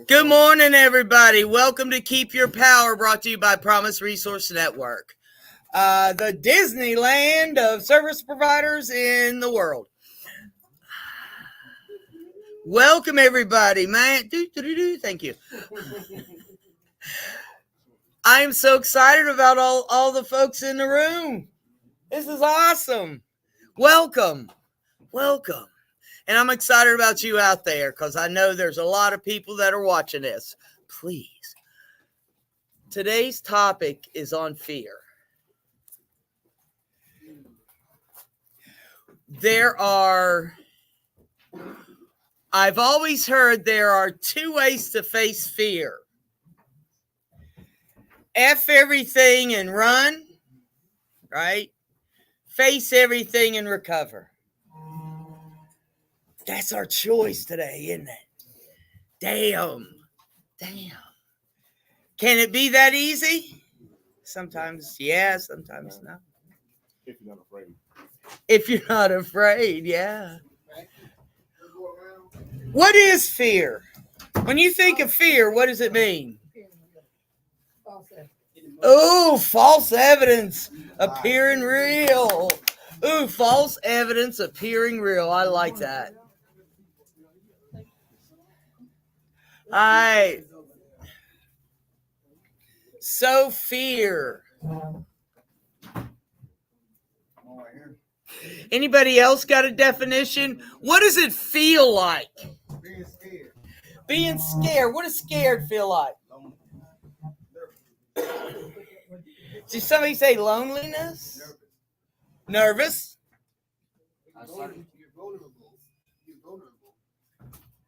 Good morning, everybody. Welcome to Keep Your Power, brought to you by Promise Resource Network, the Disneyland of service providers in the world. Welcome, everybody, man. Thank you. I am so excited about all the folks in the room. This is awesome. Welcome. And I'm excited about you out there because I know there's a lot of people that are watching this. Please. Today's topic is on fear. I've always heard there are two ways to face fear. F everything and run, right? Face everything and recover. That's our choice today, isn't it? Damn. Can it be that easy? Sometimes, yeah, sometimes no. If you're not afraid. If you're not afraid, yeah. What is fear? When you think of fear, what does it mean? Oh, false evidence appearing real. Ooh, false evidence appearing real. I like that. So fear. Anybody else got a definition? What does it feel like? Being scared. What does scared feel like? Did somebody say loneliness? Nervous?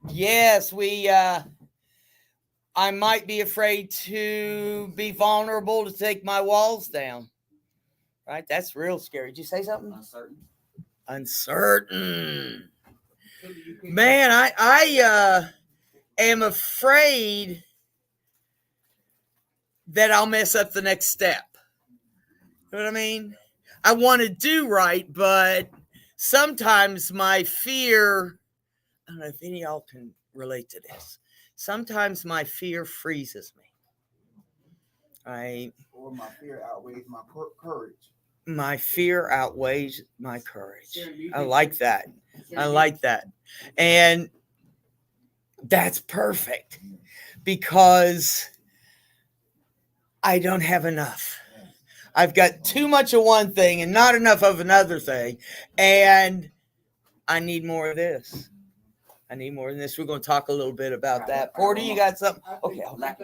Yes, I might be afraid to be vulnerable, to take my walls down. Right? That's real scary. Did you say something? Uncertain. Man, I am afraid that I'll mess up the next step. You know what I mean? I want to do right, but sometimes my fear, I don't know if any of y'all can relate to this. Sometimes my fear freezes me. Or my fear outweighs my courage. My fear outweighs my courage. I like that. And that's perfect because I don't have enough. I've got too much of one thing and not enough of another thing. And I need more of this. We're going to talk a little bit about that. Porter, you got something? Okay. Sometimes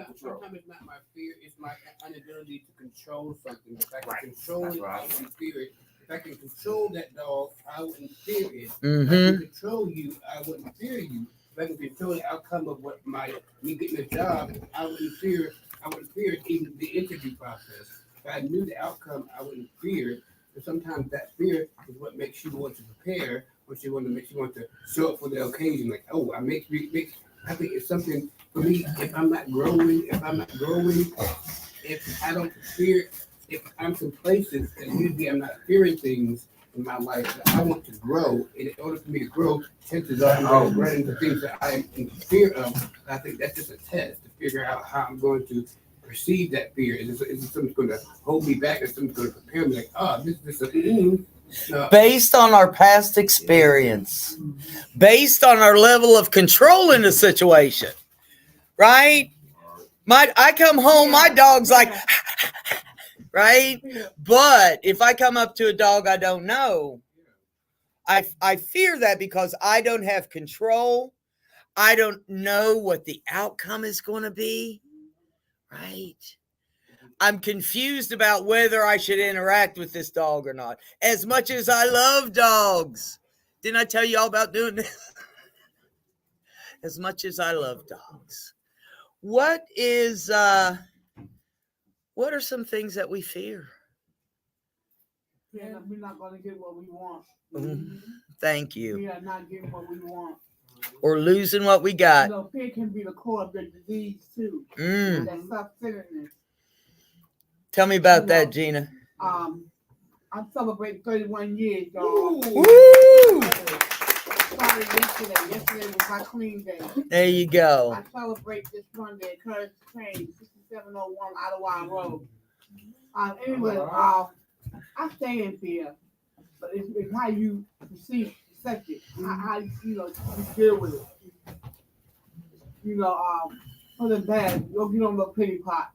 it's not my fear, it's my inability to control something. If I can control it, I wouldn't fear it. If I can control that dog, I wouldn't fear it. Mm-hmm. If I can control you, I wouldn't fear you. If I can control the outcome of me getting a job, I wouldn't fear it, even the interview process. If I knew the outcome, I wouldn't fear it. But sometimes that fear is what makes you want to prepare. What you want to show up for the occasion, like, I think it's something for me. If I'm not growing, if I don't fear, if I'm complacent, and usually I'm not fearing things in my life that I want to grow. And in order for me to grow, chances are I'm going to run into things that I am in fear of. I think that's just a test to figure out how I'm going to perceive that fear. Is it something going to hold me back? Is something going to prepare me? Like, this is based on our past experience, based on our level of control in the situation, right? I come home, my dog's like, right? But if I come up to a dog I don't know, I fear that because I don't have control. I don't know what the outcome is going to be, right? I'm confused about whether I should interact with this dog or not. As much as I love dogs. Didn't I tell you all about doing this? As much as I love dogs. What are some things that we fear? Yeah, we're not going to get what we want. Mm-hmm. Thank you. We are not getting what we want. Or losing what we got. Fear can be the core of the disease too. That self-centeredness. Tell me about that, Gina. I'm celebrating 31 years, y'all. Woo! So I celebrated yesterday. Yesterday was my clean day. There you go. I celebrate this Monday, Curtis Train, 6701 Ottawa Road. Anyway, I stay in fear, but it's how you accept it, how you deal with it. For the bad, you don't get on the pity pot.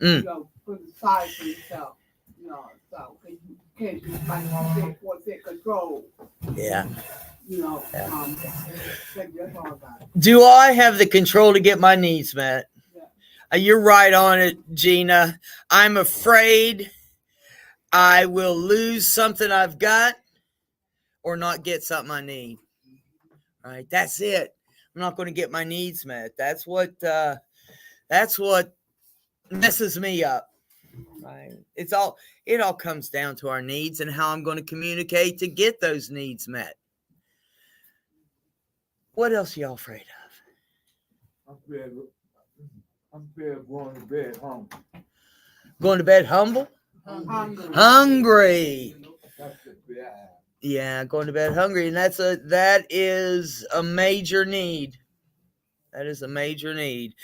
For the side for yourself. So you can't just like you said, force control. Yeah. That's all about it. Do I have the control to get my needs met? You're right on it, Gina. I'm afraid I will lose something I've got or not get something I need. Right? That's it. I'm not going to get my needs met. That's what messes me up. Right? It all comes down to our needs and how I'm going to communicate to get those needs met. What else are y'all afraid of? I'm scared of going to bed hungry. Going to bed humble? Hungry. That's the bad. Yeah, going to bed hungry, and that is a major need. That is a major need.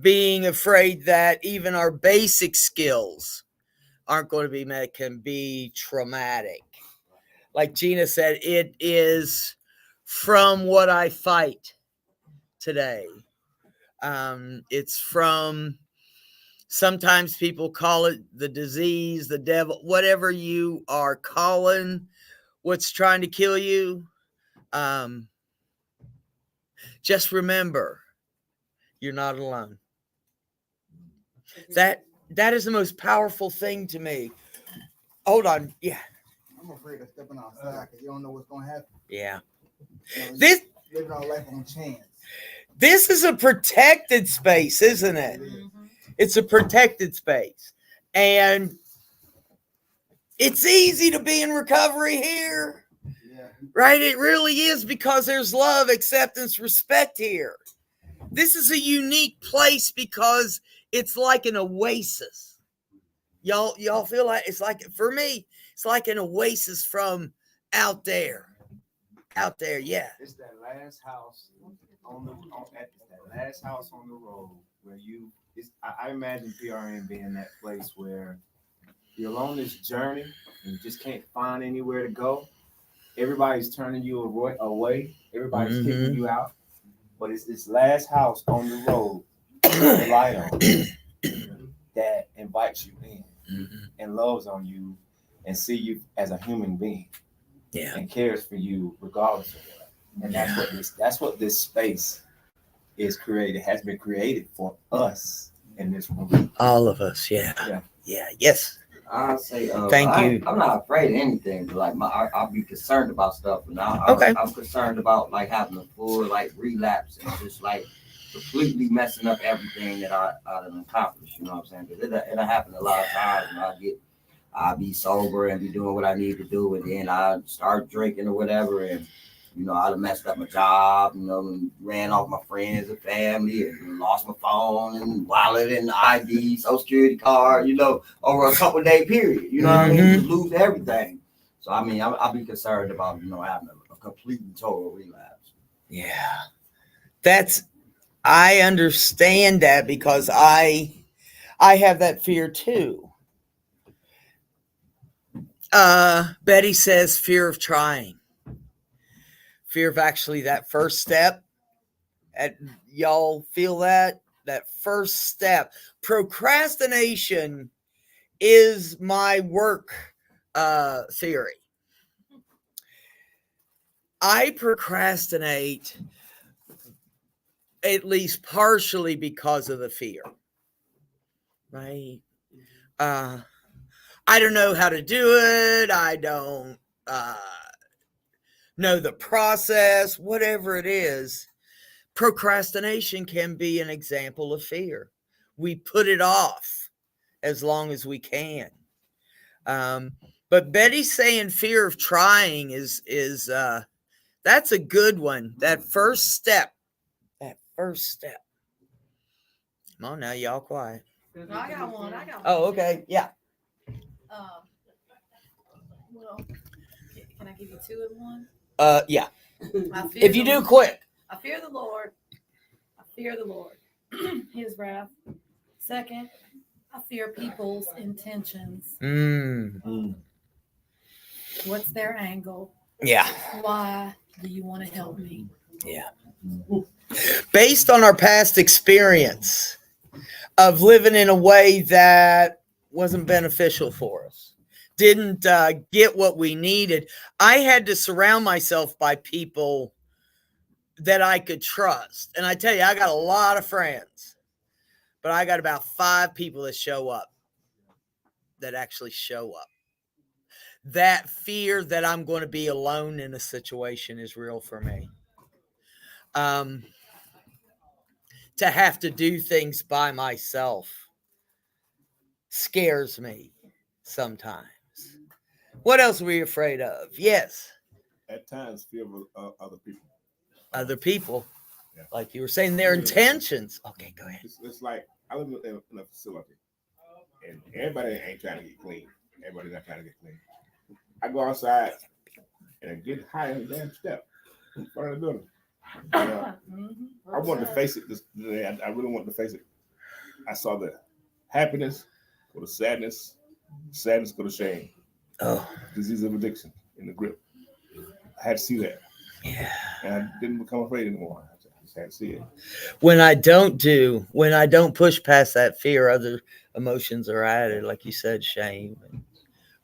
Being afraid that even our basic skills aren't going to be met can be traumatic. Like Gina said, it is from what I fight today. It's from, sometimes people call it the disease, the devil, whatever you are calling what's trying to kill you. Just remember, you're not alone. That is the most powerful thing to me. Hold on. Yeah. I'm afraid of stepping outside because you don't know what's going to happen. Yeah. This living our life on chance. This is a protected space, isn't it? It's a protected space. And it's easy to be in recovery here. Yeah. Right? It really is, because there's love, acceptance, respect here. This is a unique place because it's like an oasis. Y'all feel like it's like, for me, it's like an oasis from out there. Out there, yeah. It's that last house that last house on the road where I imagine PRN being that place where you're on this journey and you just can't find anywhere to go. Everybody's turning you away. Everybody's kicking you out. But it's this last house on the road, the light on, that invites you in and loves on you and see you as a human being. Yeah. And cares for you regardless of that. And that's what this space is created, has been created for us in this room. All of us, yeah. Yes. I'll say, Thank you. I'm not afraid of anything, but like I'll be concerned about stuff, and I'm concerned about like having a full like relapse and just like completely messing up everything that I done accomplished. You know what I'm saying? Because it'll happen a lot of times, and I'll be sober and be doing what I need to do, and then I start drinking or whatever, and I done messed up my job, and ran off my friends and family, and lost my phone and wallet and ID, social security card, over a couple day period. You know what I mean? Just lose everything. So I mean, I'll be concerned about having a complete and total relapse. Yeah, I understand that because I have that fear too. Betty says fear of trying. Fear of actually that first step. Y'all feel that first step. Procrastination is my work theory. I procrastinate at least partially because of the fear. Right? I don't know how to do it. I don't know the process, whatever it is. Procrastination can be an example of fear. We put it off as long as we can. But Betty's saying fear of trying is that's a good one. That first step. Come on now, y'all quiet. I got one. Oh, okay. Yeah. Well, can I give you two in one? Yeah. I fear If you the do, Lord. quick. I fear the Lord. I fear the Lord. His wrath. Second, I fear people's intentions. What's their angle? Yeah. Why do you want to help me? Yeah. Based on our past experience of living in a way that wasn't beneficial for us, didn't get what we needed, I had to surround myself by people that I could trust. And I tell you, I got a lot of friends, but I got about 5 people that show up, that actually show up. That fear that I'm going to be alone in a situation is real for me. To have to do things by myself scares me sometimes. What else are we afraid of? Yes. At times, fear of other people. Other people. Yeah. Like you were saying, their intentions. Okay, go ahead. It's like I live in a facility, and everybody ain't trying to get clean. Everybody's not trying to get clean. I go outside and I get high on the damn step in front of the building. I wanted to face it this day. I really wanted to face it. I saw the happiness or the sadness go to shame. Oh, Disease of addiction in the grip. I had to see that. yeah. And I didn't become afraid anymore. I just had to see it. When I don't push past that fear, other emotions are added, like you said, shame and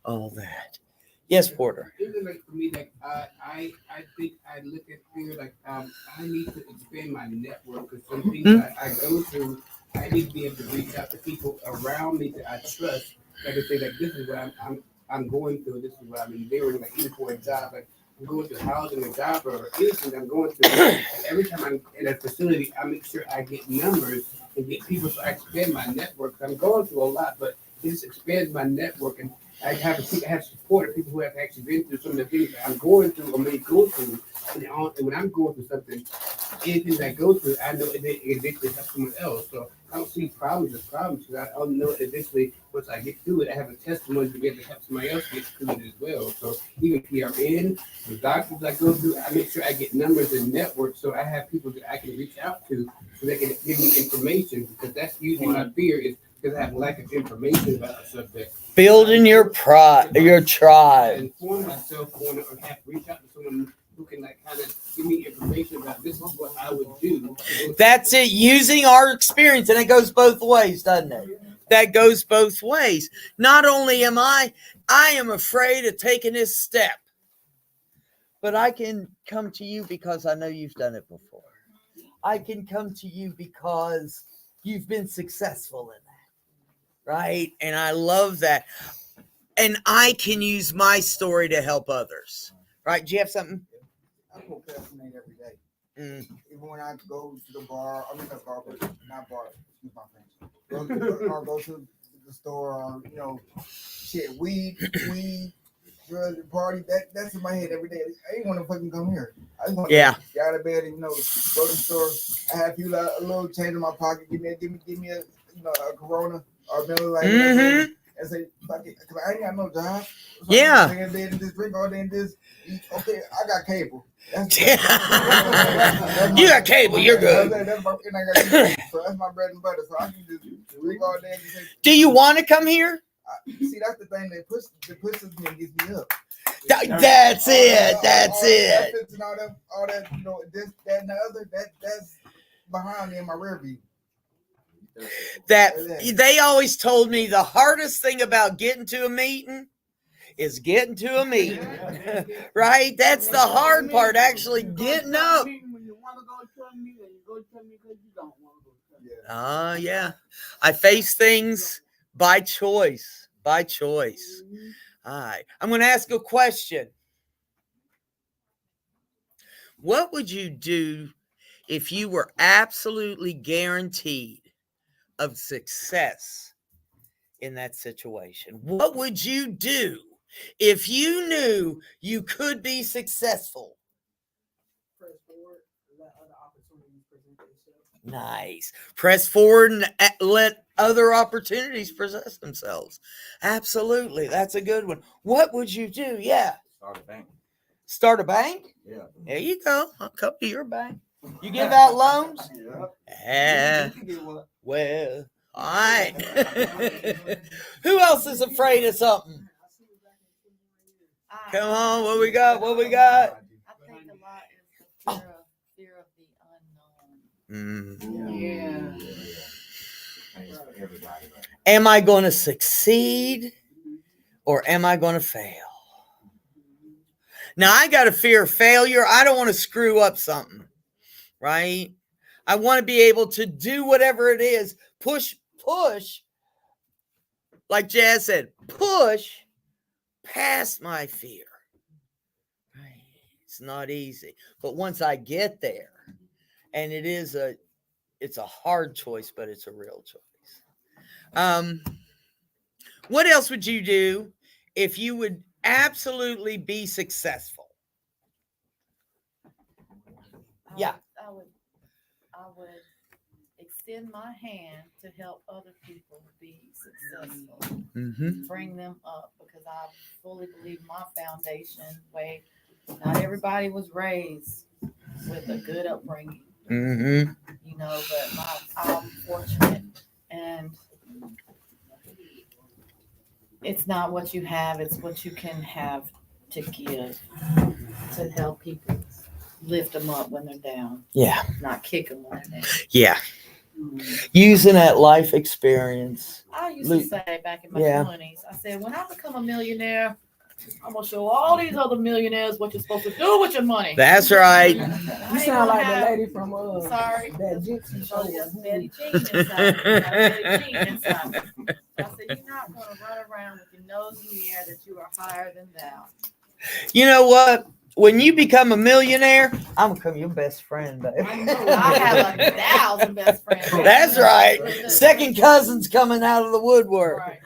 all that. Yes, Porter. Even like for me, like I think I look at fear like I need to expand my network because some things I go through, I need to be able to reach out to people around me that I trust. Like I say, like this is what I'm going through. This is what I'm enduring. Like even for a job, like I'm going through housing, a job, or anything I'm going through. And every time I'm in a facility, I make sure I get numbers and get people so I expand my network. I'm going through a lot, but it just expands my network and I have support of people who have actually been through some of the things that I'm going through or may go through. And when I'm going through something, anything that I go through, I know it eventually helps someone else. So I don't see problems as problems because I don't know eventually once I get through it, I have a testimony to be able to help somebody else get through it as well. So even PRN, the doctors I go through, I make sure I get numbers and networks so I have people that I can reach out to so they can give me information because that's usually my fear is because I have lack of information about the subject. Building your tribe. Inform myself on it or have reach out to someone who can like kind of give me information about this is what I would do. That's it. Using our experience, and it goes both ways, doesn't it? That goes both ways. Not only am I am afraid of taking this step, but I can come to you because I know you've done it before. I can come to you because you've been successful in that, right? And I love that. And I can use my story to help others, right? Do you have something? I procrastinate every day. Even when I go to the bar, I mean not bar, but not bar. Excuse my French. Go to the store, shit, weed, drugs, and party. That's in my head every day. I ain't want to fucking come here. I just want to get out of bed and go to the store. I have a little change in my pocket. Give me a a Corona or Miller Lite. And say, fuck it, because I ain't got no job. So Yeah. I'm in bed and just drink all day and just eat. Okay, I got cable. You got cable, you're good. So that's my bread and butter. So I can just drink all day and just say, Do you want to come here? see, that's the thing that pushes me and gets me up. That's it. And all that, this, that, and the other, that's behind me in my rear view. That they always told me the hardest thing about getting to a meeting is getting to a meeting. Right? That's the hard part, actually getting up. When you want to go to a meeting, you go to a meeting because you don't want to go to a meeting. Yeah. I face things by choice. By choice. All right. I'm going to ask a question. What would you do if you were absolutely guaranteed of success in that situation? What would you do if you knew you could be successful? Press forward, let other opportunities present themselves. Nice. Press forward and let other opportunities present themselves. Absolutely. That's a good one. What would you do? Yeah. Start a bank. Start a bank? Yeah. There you go. I'll come to your bank. You give out loans? Yeah. Yeah. Well, all right. Who else is afraid of something? Come on, what we got? What we got? I think a lot is the fear of the unknown. Yeah. Everybody. Am I going to succeed or am I going to fail? Now, I got a fear of failure. I don't want to screw up something, right? I want to be able to do whatever it is. Push, like Jazz said, push past my fear. Right? It's not easy. But once I get there, and it's a hard choice, but it's a real choice. What else would you do if you would absolutely be successful? Yeah. I would extend my hand to help other people be successful. Mm-hmm. Bring them up, because I fully believe my foundation way. Not everybody was raised with a good upbringing, Mm-hmm. you know, but I'm fortunate, and it's not what you have, it's what you can have to give to help people, lift them up when they're down, Yeah. not kick them when they're down. Yeah. Using that life experience. I used to say back in my Yeah. 20s, I said, when I become a millionaire, I'm going to show all these other millionaires what you're supposed to do with your money. That's right. You sound like the lady from Sorry. that gypsy show. Oh, yes, Betty Jean inside. Betty Jean inside. I said, you're not going to run around with your nose in the air that you are higher than thou. You know what? When you become a millionaire, I'm gonna become your best friend, baby. I have 1,000 best friends. That's right. Second cousins coming out of the woodwork. Right.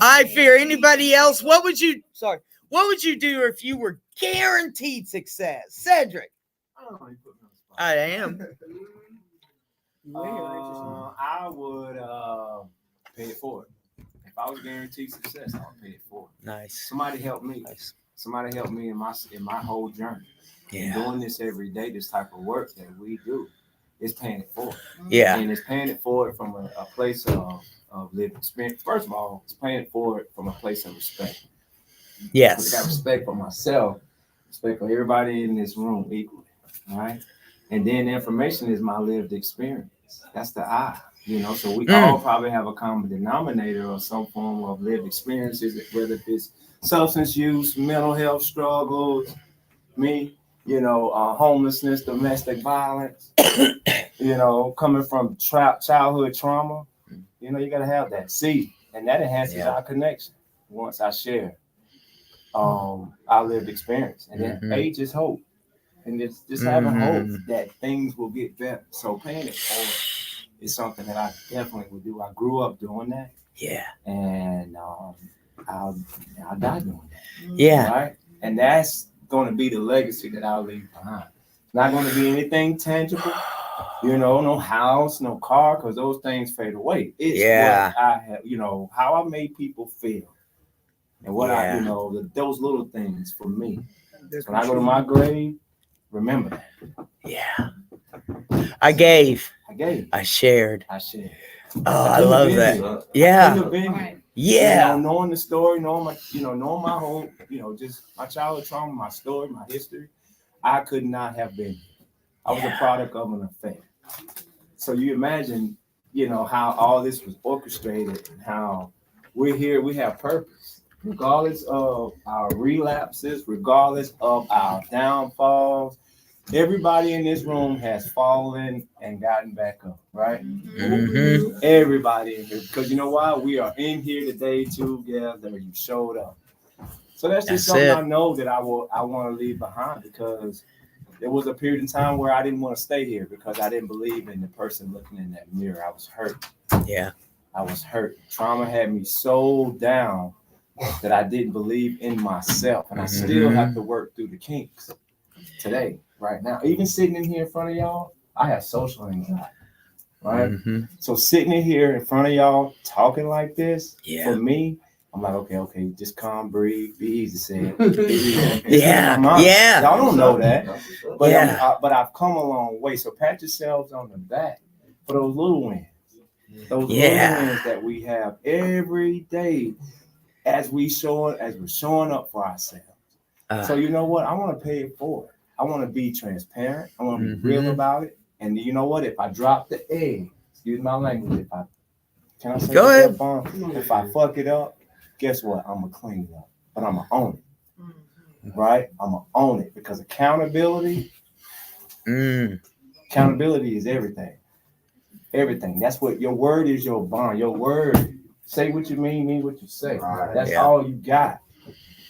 I fear anybody else. What would you do if you were guaranteed success? Cedric. I am. I would pay it forward. If I was guaranteed success, I would pay it forward. Nice. Somebody help me. Nice. Somebody help me in my whole journey. Yeah. Doing this every day, this type of work that we do, is paying it forward. Yeah. And it's paying it forward from a place of living experience. First of all, it's paying it forward from a place of respect. I got Yes. respect for myself, respect for everybody in this room equally. All right. And then the information is my lived experience. That's the I. You know, so we all probably have a common denominator or some form of lived experiences, whether it's substance use, mental health struggles, homelessness, domestic violence, coming from childhood trauma. You know, you got to have that. See, and that enhances our connection once I share our lived experience. And then age is hope. And just having hope that things will get better. So paying it forward is something that I definitely would do. I grew up doing that. Yeah. And I'll die doing that. Yeah. Right? And that's going to be the legacy that I'll leave behind. It's not going to be anything tangible. No house, no car, because those things fade away. It's what I have, how I made people feel. And what those little things for me. When I go to my grave, remember that. Yeah. I gave. I shared. I shared. Oh, I love that. Yeah. Right. Yeah. Knowing the story, knowing my whole, just my childhood trauma, my story, my history, I could not have been. I was a product of an affair. So you imagine, how all this was orchestrated and how we're here, we have purpose. Regardless of our relapses, regardless of our downfalls, everybody in this room has fallen and gotten back up, right? Mm-hmm. Everybody in here, because you know why? We are in here today together. You showed up. So that's just something I know that I want to leave behind, because there was a period in time where I didn't want to stay here because I didn't believe in the person looking in that mirror. I was hurt. Yeah. I was hurt. Trauma had me so down that I didn't believe in myself. And I still have to work through the kinks today, right now. Even sitting in here in front of y'all, I have social anxiety, right? So sitting in here in front of y'all talking like this, for me, I'm like, okay, just calm, breathe, be easy, said. Yeah, yeah. Y'all don't know that, but Yeah. but I've come a long way. So pat yourselves on the back for those little wins, those little wins that we have every day as we're showing up for ourselves. So you know what? I want to pay it forward. I want to be transparent. I want to be real about it. And you know what? If I drop the egg, excuse my language, can I say Go ahead. If I fuck it up, guess what? I'm gonna clean it up, but I'm gonna own it, right? I'm gonna own it because accountability is everything. Everything. That's what your word is. Your bond. Your word. Say what you mean what you say. That's all you got,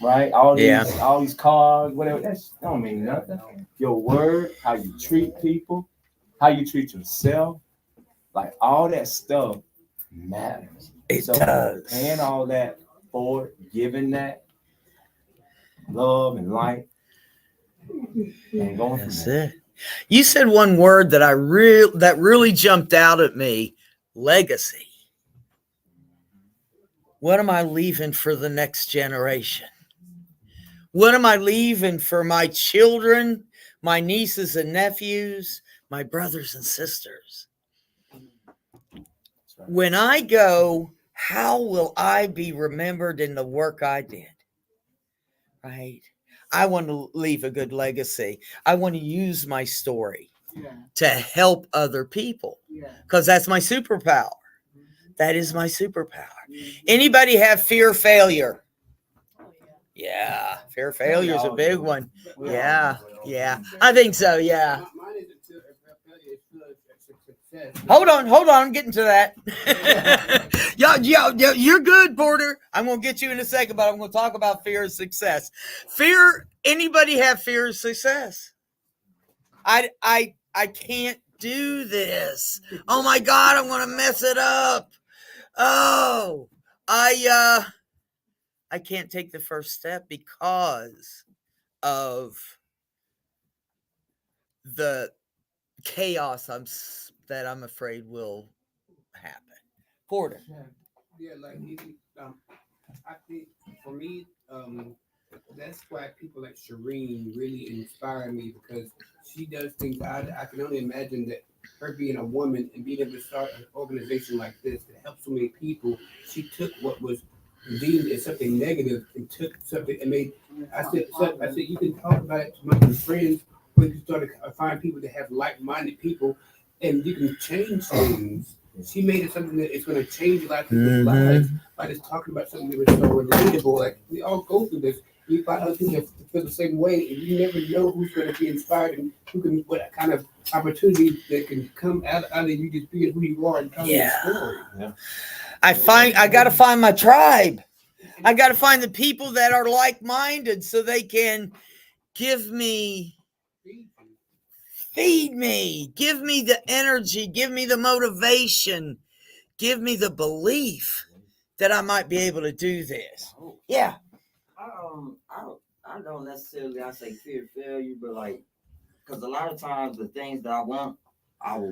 right? All these cars, whatever. That don't mean nothing. Your word, how you treat people, how you treat yourself, like all that stuff matters. It does. Paying all that forward, giving that love and light, and going from That's there. it. You said one word that that really jumped out at me: legacy. What am I leaving for the next generation? What am I leaving for my children, my nieces and nephews, my brothers and sisters? When I go, how will I be remembered in the work I did? Right? I want to leave a good legacy. I want to use my story to help other people because that's my superpower. That is my superpower. Anybody have fear of failure? Yeah, fear of failure is a big one. Yeah. I think so. Yeah. Mine is a fear of failure. It's success. Hold on. I'm getting to that. You're good, Porter. I'm gonna get you in a second, but I'm gonna talk about fear of success. Anybody have fear of success? I can't do this. Oh my God, I'm gonna mess it up. Oh, I can't take the first step because of the chaos that I'm afraid will happen. Porter. Yeah, like I think for me, that's why people like Shireen really inspire me because she does things I can only imagine that her being a woman and being able to start an organization like this that helps so many people. She took what was deemed as something negative and took something and made. I said you can talk about it to my friends. We can start to find people that have like-minded people, and you can change things. She made it something that is going to change a lot of people's lives by just talking about something that was so relatable. Like we all go through this. You find other people that feel the same way, and you never know who's going to be inspired and what kind of opportunities that can come out of you just being who you are and telling your story. Yeah. I got to find my tribe. I got to find the people that are like-minded so they can feed me, give me the energy, give me the motivation, give me the belief that I might be able to do this. Yeah. I don't necessarily say fear of failure, but like, because a lot of times the things that I will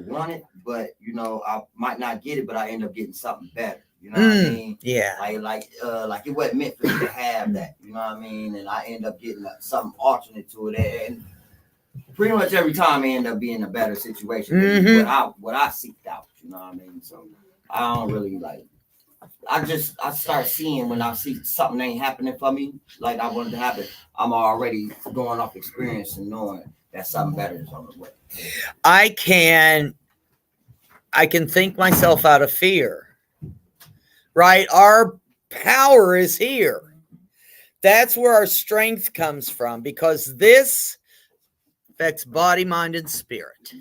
want it, but I might not get it, but I end up getting something better. You know what I mean? Yeah. Like it wasn't meant for me to have that. You know what I mean? And I end up getting something alternate to it, and pretty much every time I end up being in a better situation than what I seeked out. You know what I mean? So I don't really like. I start seeing when I see something ain't happening for me like I wanted to happen. I'm already going off experience and knowing that something better is on the way. I can think myself out of fear. Right? Our power is here. That's where our strength comes from because this affects body, mind, and spirit.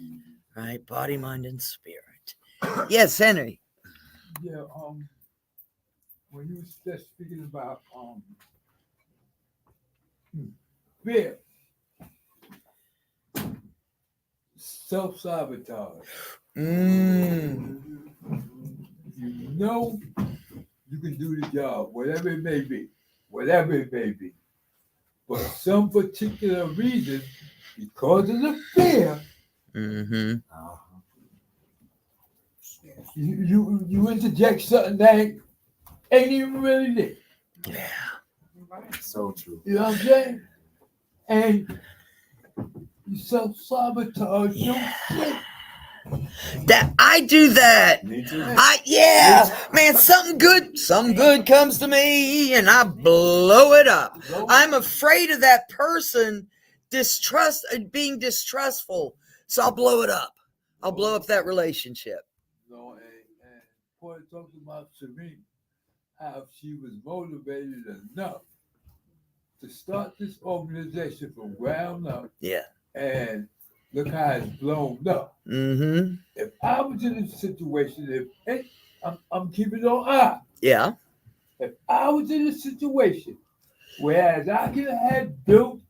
Right? Body, mind, and spirit. Yes, Henry. Yeah, when you were just speaking about fear, self-sabotage. You know you can do the job, whatever it may be. For some particular reason, because of the fear, you interject something that ain't even really there. Yeah. So true. You know what I'm saying? And you self-sabotage your shit. That I do that. Me too. Man, something good comes to me and I blow it up. I'm afraid of that person being distrustful. So I'll blow it up. I'll blow up that relationship. No, and Paul talked about Serene, how she was motivated enough to start this organization from ground up, Yeah. and look how it's blown up. Mm-hmm. If I was in a situation, I'm keeping it on eye. Yeah. If I was in a situation whereas I could have built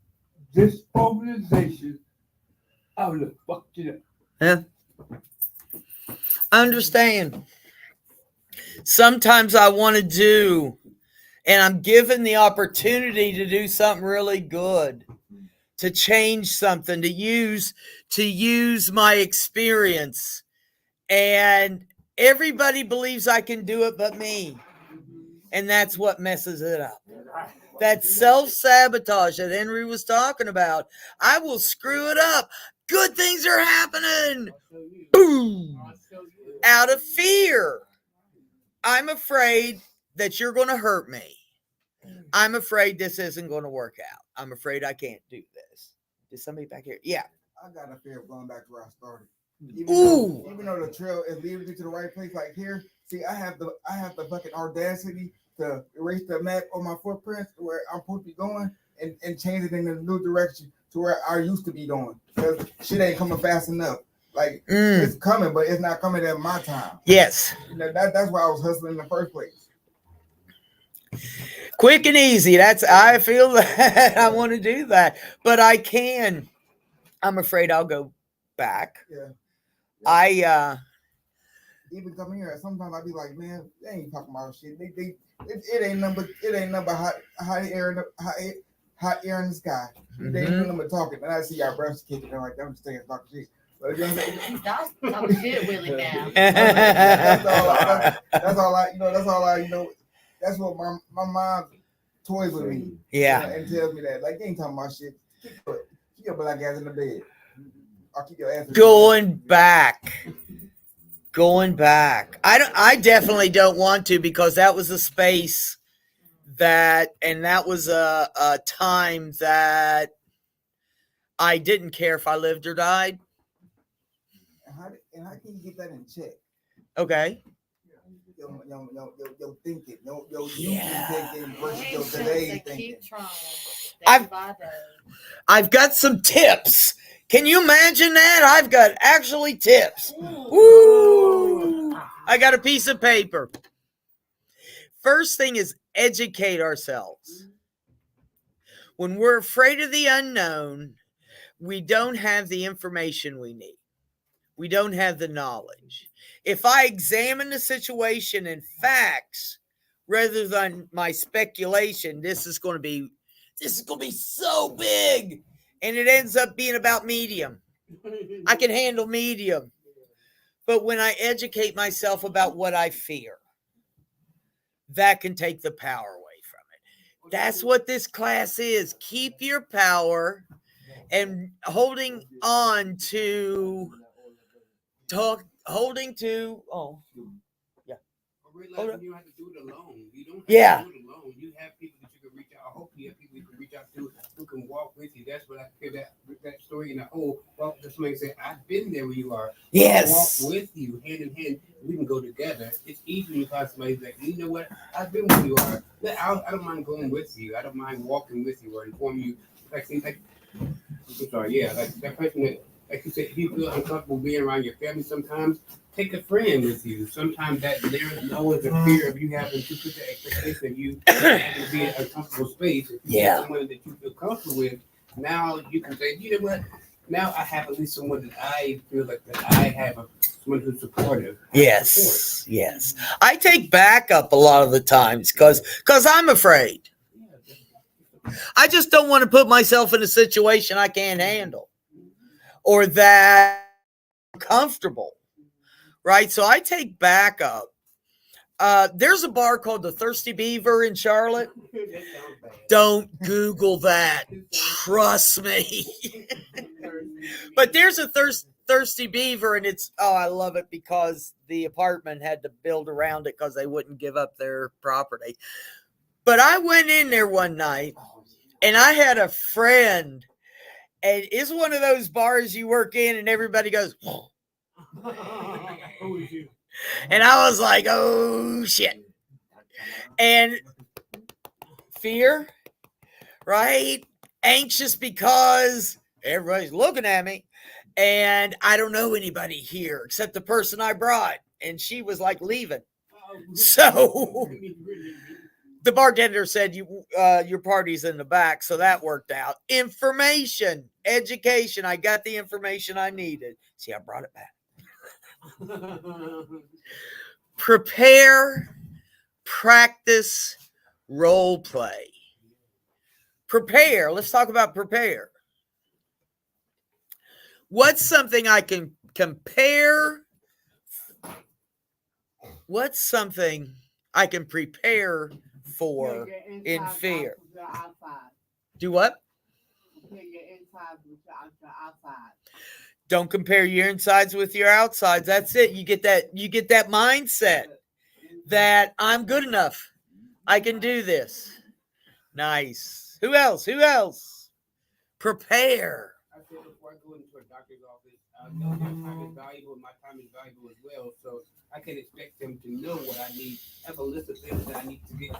this organization, I would have fucked it up. Yeah. I understand. Sometimes I want to do, and I'm given the opportunity to do something really good, to change something, to use my experience. And everybody believes I can do it but me. And that's what messes it up. That self-sabotage that Henry was talking about. I will screw it up. Good things are happening. Boom. Out of fear. I'm afraid that you're going to hurt me. I'm afraid this isn't going to work out. I'm afraid I can't do this. Is somebody back here? Yeah. I got a fear of going back to where I started. Even though the trail is leading me to the right place, like here, see, I have the fucking audacity to erase the map on my footprint to where I'm supposed to be going and change it in a new direction to where I used to be going. Because shit ain't coming fast enough. Like it's coming, but it's not coming at my time. Yes. That's why I was hustling in the first place. Quick and easy. I feel that I want to do that, but I can. I'm afraid I'll go back. Yeah. Even coming here, sometimes I be like, man, they ain't talking about shit. It ain't number hot air in the sky. They ain't number talking, and I see our breaths kicking. I'm like, I'm just saying talking shit. But you know what I'm saying? That's talking shit, Willie, now. That's all I. That's what my mom toys with me. Yeah. And tells me that, like, they ain't talking about shit. Keep your black ass in the bed. I'll keep your ass in Going back. I definitely don't want to, because that was a space that was a time that I didn't care if I lived or died. And how can you get that in check? Okay. Yo thinking, yo thinking versus your today thinking. I've got some tips. Can you imagine that? I've got actually tips. Woo! I got a piece of paper. First thing is educate ourselves. When we're afraid of the unknown, we don't have the information we need. We don't have the knowledge. If I examine the situation in facts rather than my speculation, this is going to be so big. And it ends up being about medium. I can handle medium. But when I educate myself about what I fear, that can take the power away from it. That's what this class is. Keep your power and holding on to Realizing you don't have to do it alone. You don't have to do it alone. You have people that you can reach out. I hope you have people you can reach out to who can walk with you. That's what I feel that story in the whole. Well, just somebody say, I've been there where you are. Yes. I'll walk with you hand in hand. We can go together. It's easy when you find somebody like, you know what? I've been where you are. I don't mind going with you. I don't mind walking with you or informing you. I'm sorry, yeah, like that person that, like you said, if you feel uncomfortable being around your family sometimes, take a friend with you. Sometimes there's always a fear of you having to put the expectation of you having to be in a comfortable space. If you have someone that you feel comfortable with, now you can say, you know what? Now I have at least someone that I feel like that I have someone who's supportive. Yes. I take backup a lot of the times because I'm afraid. I just don't want to put myself in a situation I can't handle or that I'm comfortable. Right? So I take backup. there's a bar called the Thirsty Beaver in Charlotte. That sounds bad. Don't Google that. Trust me. But there's a Thirsty Beaver, and I love it because the apartment had to build around it because they wouldn't give up their property. But I went in there one night, and I had a friend, and it's one of those bars you work in, and everybody goes, and I was like, oh shit. And fear, right? Anxious because everybody's looking at me, and I don't know anybody here except the person I brought, and she was like leaving. So the bartender said, your party's in the back, so that worked out. Information, education. I got the information I needed. See, I brought it back. Prepare, practice, role play. Prepare. Let's talk about prepare. What's something I can compare? What's something I can prepare for in fear? Do what? Don't compare your insides with your outsides. That's it. You get that mindset that I'm good enough. I can do this. Nice. Who else? Prepare. I said before I go into a doctor's office, my time is valuable. My time is valuable as well. So I can expect them to know what I need. Have a list of things that I need to get.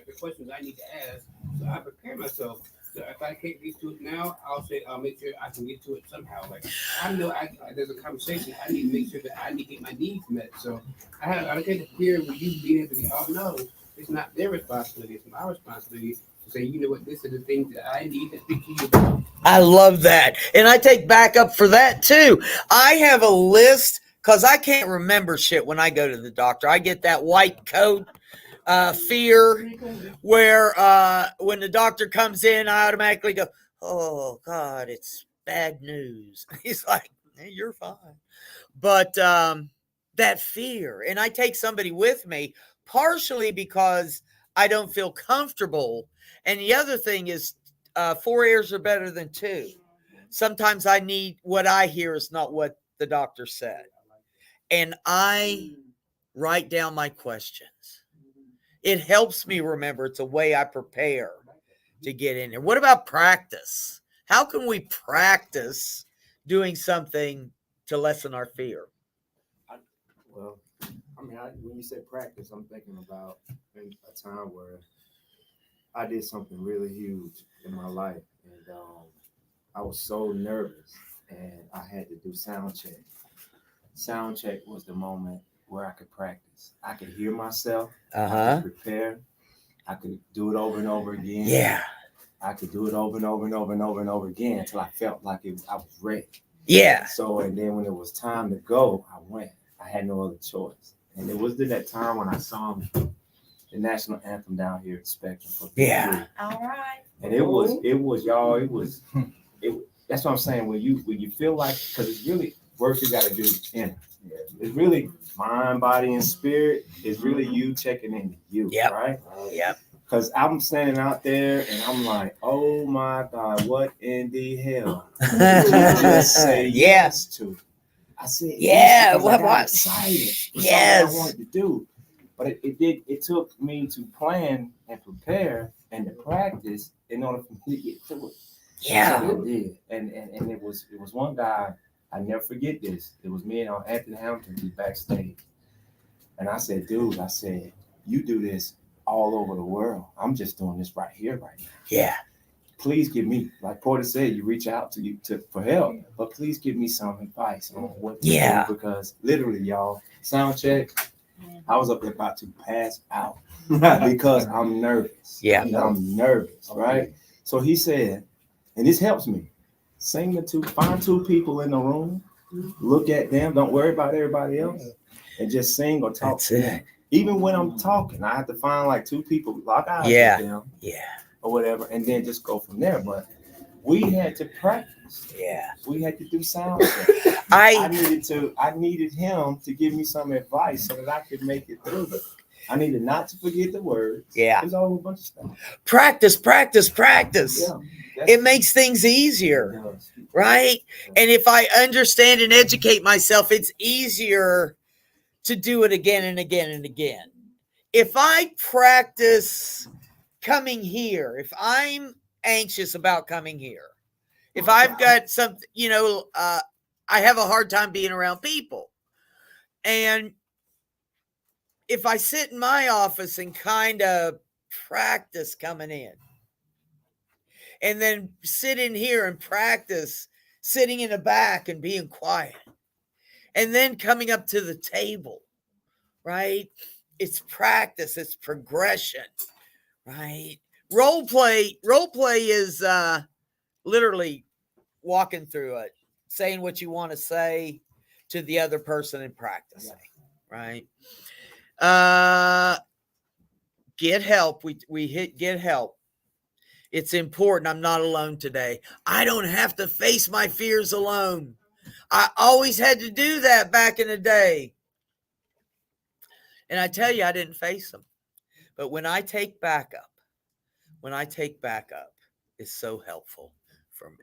The questions I need to ask. So I prepare myself. So if I can't get to it now, I'll make sure I can get to it somehow. Like I know there's a conversation. I need to make sure that I need to get my needs met. So I get to fear with you being able to get, oh no, it's not their responsibility, it's my responsibility to say, you know what, this is the things that I need to speak to you about. I love that. And I take backup for that too. I have a list because I can't remember shit when I go to the doctor. I get that white coat fear where when the doctor comes in, I automatically go, oh God, it's bad news. He's like, hey, you're fine. But that fear, and I take somebody with me partially because I don't feel comfortable. And the other thing is 4 ears are better than 2. Sometimes what I hear is not what the doctor said. And I write down my questions. It helps me remember. It's a way I prepare to get in there. What about practice? How can we practice doing something to lessen our fear? Well, when you said practice, I'm thinking about a time where I did something really huge in my life, and I was so nervous, and I had to do sound check. Sound check was the moment where I could practice. I could hear myself. I could prepare. I could do it over and over again. Yeah. I could do it over and over and over and over and over again until I felt like I was ready. Yeah. So, and then when it was time to go, I went. I had no other choice. And it was that time when I sung the national anthem down here at Spectrum. For yeah. All right. And it was that's what I'm saying. When you feel like, because it's really work you got to do in. It's really mind, body, and spirit. It's really you checking into you, right? Yep. Because I'm standing out there and I'm like, oh my God, what in the hell did you just say yes to? I said, yeah, what was excited? Yes, I wanted to do, but it took me to plan and prepare and to practice in order for me to get to it. Yeah, so I did, and it was one guy. I never forget this. It was me and Anthony Hamilton was backstage, and I said, dude, you do this all over the world. I'm just doing this right here, right now. Yeah. Please give me, like Porter said, you reach out for help, but please give me some advice on what to do, because literally, y'all, sound check, I was up there about to pass out because I'm nervous. Yeah. I'm nervous, right? So he said, and this helps me, find 2 people in the room, look at them, don't worry about everybody else, and just sing or talk to them. Even when I'm talking, I have to find like 2 people, lock eyes with them, or whatever, and then just go from there. But we had to practice. Yeah. We had to do sound check. I I needed him to give me some advice so that I could make it through. I needed not to forget the words. Yeah. There's a whole bunch of stuff. practice. Yeah. It makes things easier, right? And if I understand and educate myself, it's easier to do it again and again and again. If I practice coming here, if I'm anxious about coming here, if I've got something, I have a hard time being around people. And if I sit in my office and kind of practice coming in, and then sit in here and practice sitting in the back and being quiet, and then coming up to the table, right? It's practice, it's progression, right? Role play is literally walking through it, saying what you want to say to the other person and practicing, right? Get help. We hit get help. It's important. I'm not alone today. I don't have to face my fears alone. I always had to do that back in the day. And I tell you, I didn't face them. But when I take backup, it's so helpful for me.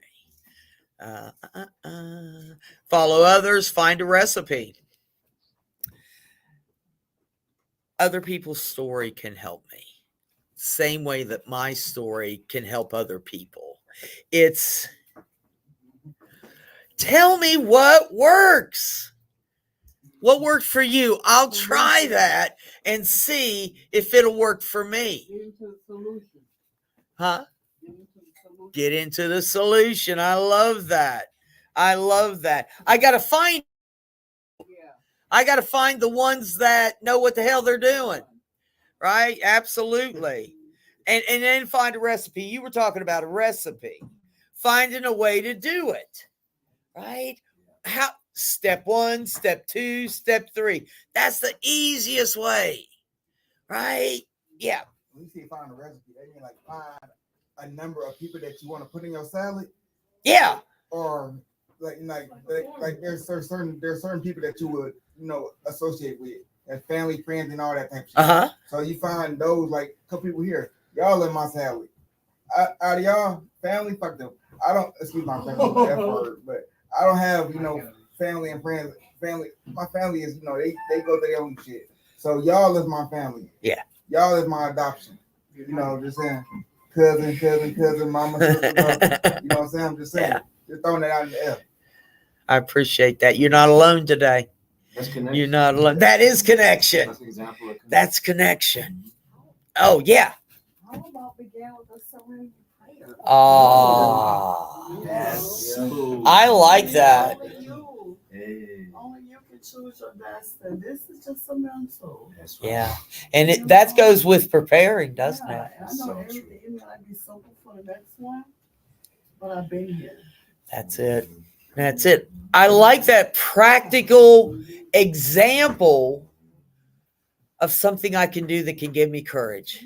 Follow others, find a recipe. Other people's story can help me. Same way that my story can help other people. It's tell me what works. What worked for you? I'll try that and see if it'll work for me. Get into the solution. Huh? Get into the solution. Get into the solution. I love that. I got to find the ones that know what the hell they're doing. Right? Absolutely. And then find a recipe. You were talking about a recipe. Finding a way to do it. Right? Step 1, step 2, step 3. That's the easiest way. Right? Yeah. When you say find a recipe, they mean like find a number of people that you want to put in your salad. Yeah. Or like there's certain people that you would associate with, and family, friends, and all that type of shit. Uh-huh. So you find those, like a couple people here. Y'all in my salad. Out of y'all family, fuck them. I don't excuse my family F word, but I don't have family and friends. My family is they go through their own shit. So y'all is my family. Yeah. Y'all is my adoption. Just saying. Cousin, mama, sister, brother. You know what I'm saying? I'm just saying. Yeah. Just throwing that out in the air. I appreciate that. You're not alone today. That's connection. You're not alone. That is connection. That's an example of connection. That's connection. Oh, yeah. How about begin with a surrender prayer? Oh, Yes. I like that. Only you can choose your destiny. This is just a mental. That's right. Yeah. And that goes with preparing, doesn't it? I know So everything it might be simple for the next one, but I've been here. That's it. That's it. I like that practical example of something I can do that can give me courage.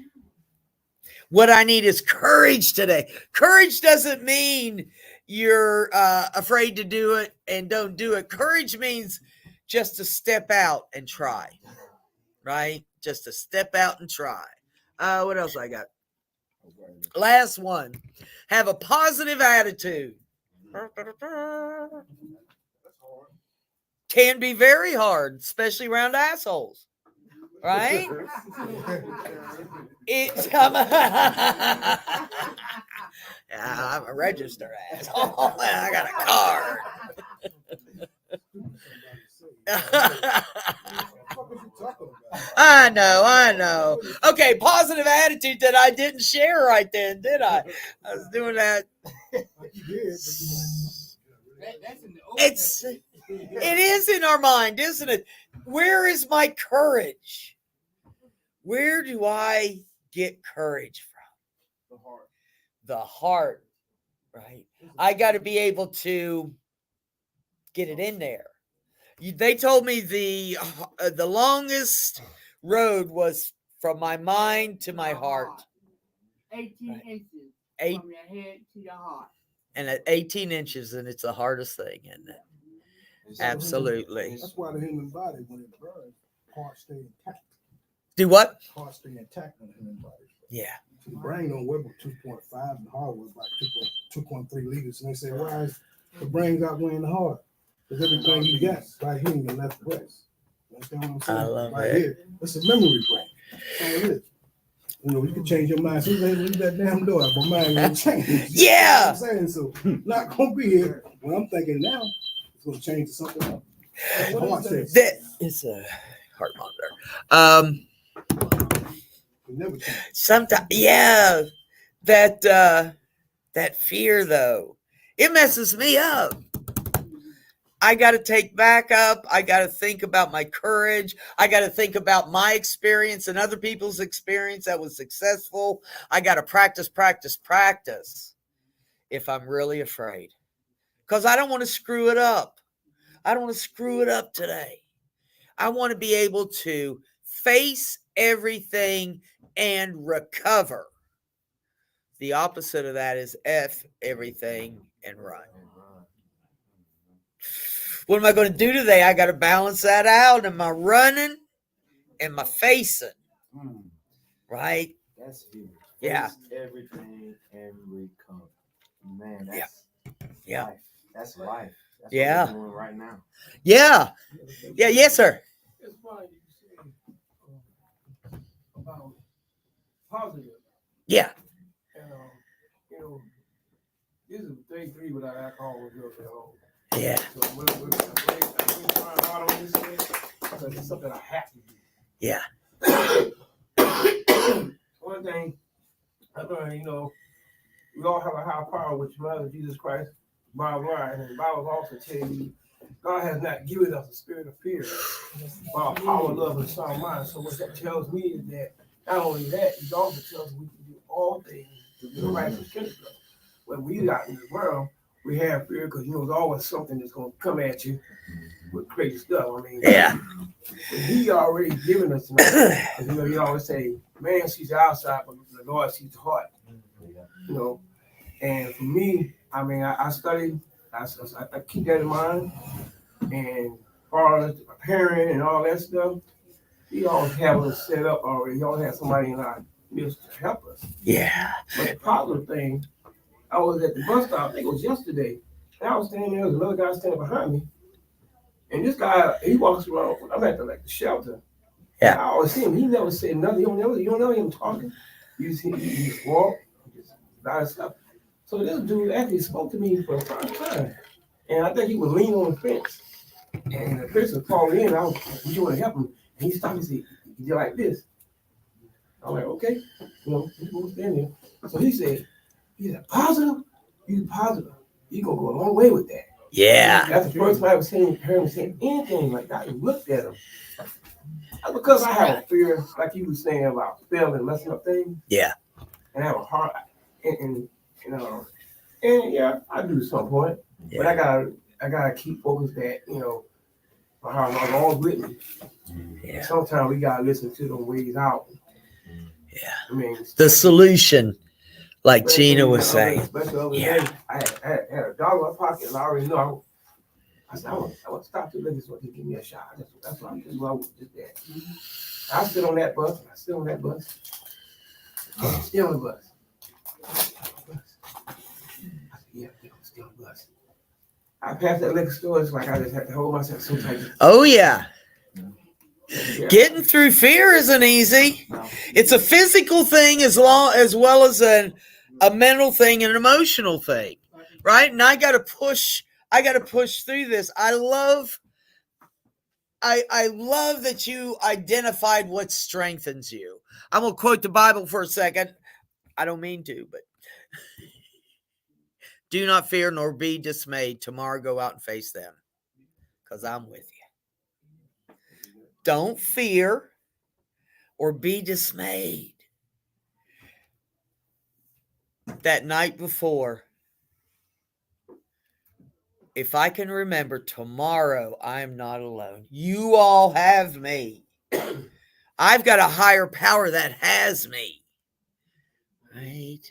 What I need is courage today. Courage doesn't mean you're afraid to do it and don't do it. Courage means just to step out and try, right? Just to step out and try. What else I got? Last one. Have a positive attitude. Can be very hard, especially around assholes. Right? It's I'm a registered asshole. I got a card. I know. Okay, positive attitude that I didn't share right then, did I? I was doing that. It is in our mind, isn't it? Where is my courage? Where do I get courage from? The heart, right? I got to be able to get it in there. They told me the longest road was from my mind to my heart. 18 inches Eight. from your head to your heart. And at 18 inches, and it's the hardest thing, isn't it? Absolutely. That's why the human body, when it burns, parts stay intact. Do what? Parts stay intact in the human body. Yeah. The brain don't weigh but 2.5 and the heart was like 2.3 liters. And they say, why is the brain outweighing the heart? Because everything you got right here in your left breast. You understand what I'm saying? I love right it. here. It's a memory brain. That's all it is. You know, you can change your mind. So you leave that damn door. My mind won't change. Yeah. You know what I'm saying? So not gonna be here. What I'm thinking now, it's gonna change to something else. What is that? That is a heart monitor. It never change. Sometimes, yeah, that fear though, it messes me up. I got to take back up. I got to think about my courage. I got to think about my experience and other people's experience that was successful. I got to practice if I'm really afraid, because I don't want to screw it up. I don't want to screw it up today. I want to be able to face everything and recover. The opposite of that is F everything and run. What am I going to do today? I got to balance that out. Am I running? Am I facing? Right? That's huge. Yeah. Face everything and recover. Man, that's Yeah. life. That's life. That's Yeah. what we're doing right now. Yeah. Yeah. Yes, sir. It's funny you say about positive. Yeah. And you know, this is day 3 without alcohol was real at home. Yeah. So we're trying hard on this thing. So it's something I have to do. Yeah. One thing I learned, you know, we all have a higher power, which is Mother Jesus Christ, bottom line. And the Bible also tells you God has not given us a spirit of fear, but a power, love, and sound mind. So what that tells me is that not only that, it also tells us we can do all things through the righteous strength. When we out in the world, we have fear because you know there's always something that's going to come at you with crazy stuff. I mean, Yeah. He already given us tonight. You know, he always say, "Man sees the outside, but the Lord sees the heart." You know, and for me, I mean, I study, I keep that in mind, and far as a parent and all that stuff, he always have us set up already. He always have somebody in our midst to help us. Yeah. But the positive thing, I was at the bus stop, I think it was yesterday, and I was standing there, there was another guy standing behind me, and this guy, he walks around, I'm at the shelter. Yeah. I always see him, he never said nothing, you don't know him talking. You see, he just walk, just by himself. So this dude actually spoke to me for the first time, and I think he was leaning on the fence, and the person called in, I was like, "Would you want to help him?" And he stopped and said, "He did like this." I'm like, "Okay," you know, he's going to stand there. So he said, "Positive, you positive. You gonna go a long way with that." Yeah. That's the first time I ever heard him say anything like that. I looked at him. That's because I have a fear, like you were saying about failing and messing up things. Yeah. And I have a heart, and yeah, I do at some point. Yeah. But I gotta keep focused that, you know, how I'm always with me. Yeah. Sometimes we gotta listen to them ways out. Yeah. I mean, The solution, like Gina was saying. Especially the other Yeah. day, I had $1 in my pocket, and I already know. I said, I want to stop the liquor store to give me a shot. That's what I did. I sit on that bus. I sit on that bus. Still on the bus. Yeah, still on the bus. I passed that liquor store. It's like I just had to hold myself so tight. Oh, yeah. Yeah. Getting through fear isn't easy. It's a physical thing as well as a mental thing and an emotional thing, right? And I got to push through this. I love that you identified what strengthens you. I'm going to quote the Bible for a second. I don't mean to, but do not fear nor be dismayed. Tomorrow go out and face them, because I'm with you. Don't fear or be dismayed. That night before, if I can remember, tomorrow I am not alone. You all have me. I've got a higher power that has me. Right?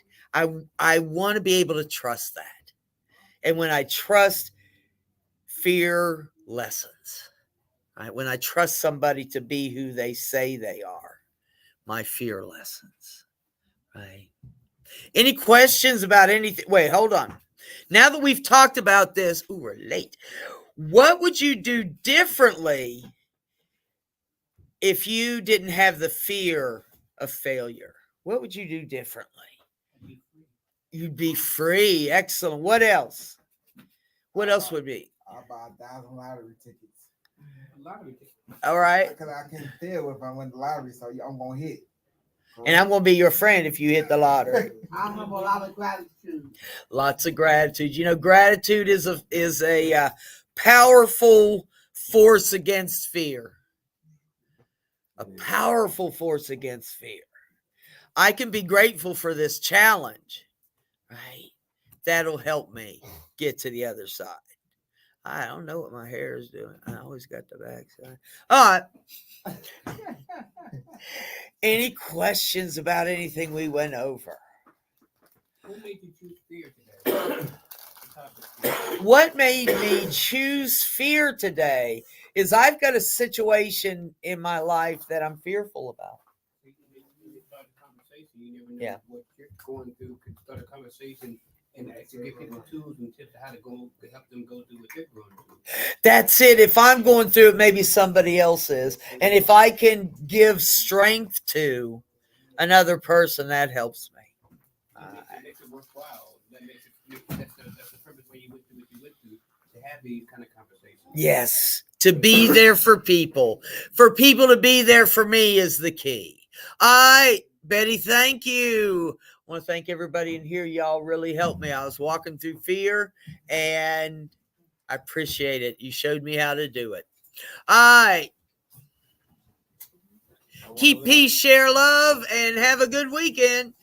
I want to be able to trust that. And when I trust, fear lessens. Right? When I trust somebody to be who they say they are, my fear lessens. Right? Any questions about anything? Wait, hold on. Now that we've talked about this, ooh, we're late. What would you do differently if you didn't have the fear of failure? What would you do differently? You'd be free. Excellent. What else? What else would be? I'll buy 1,000 lottery tickets. Lottery tickets. All right. Because I can tell if I win the lottery, so I'm going to hit. And I'm going to be your friend if you hit the lottery. I have a lot of gratitude. Lots of gratitude. You know, gratitude is a powerful force against fear. A powerful force against fear. I can be grateful for this challenge, right? That'll help me get to the other side. I don't know what my hair is doing. I always got the back side. All right. Any questions about anything we went over? What made you choose fear today? What made me choose fear today is I've got a situation in my life that I'm fearful about. You never know Yeah. what you're going through. Could start a conversation and actually give people tools and tips how to go to help them go through what they're going through. That's it. If I'm going through it, maybe somebody else is. And if I can give strength to another person, that helps me. That makes it worthwhile. That's the purpose why you went through what you went through, to have these kind of conversations. Yes. To be there for people. For people to be there for me is the key. All right, Betty, thank you. I want to thank everybody in here. Y'all really helped me. I was walking through fear, and I appreciate it. You showed me how to do it. All right. Keep peace, share love, and have a good weekend.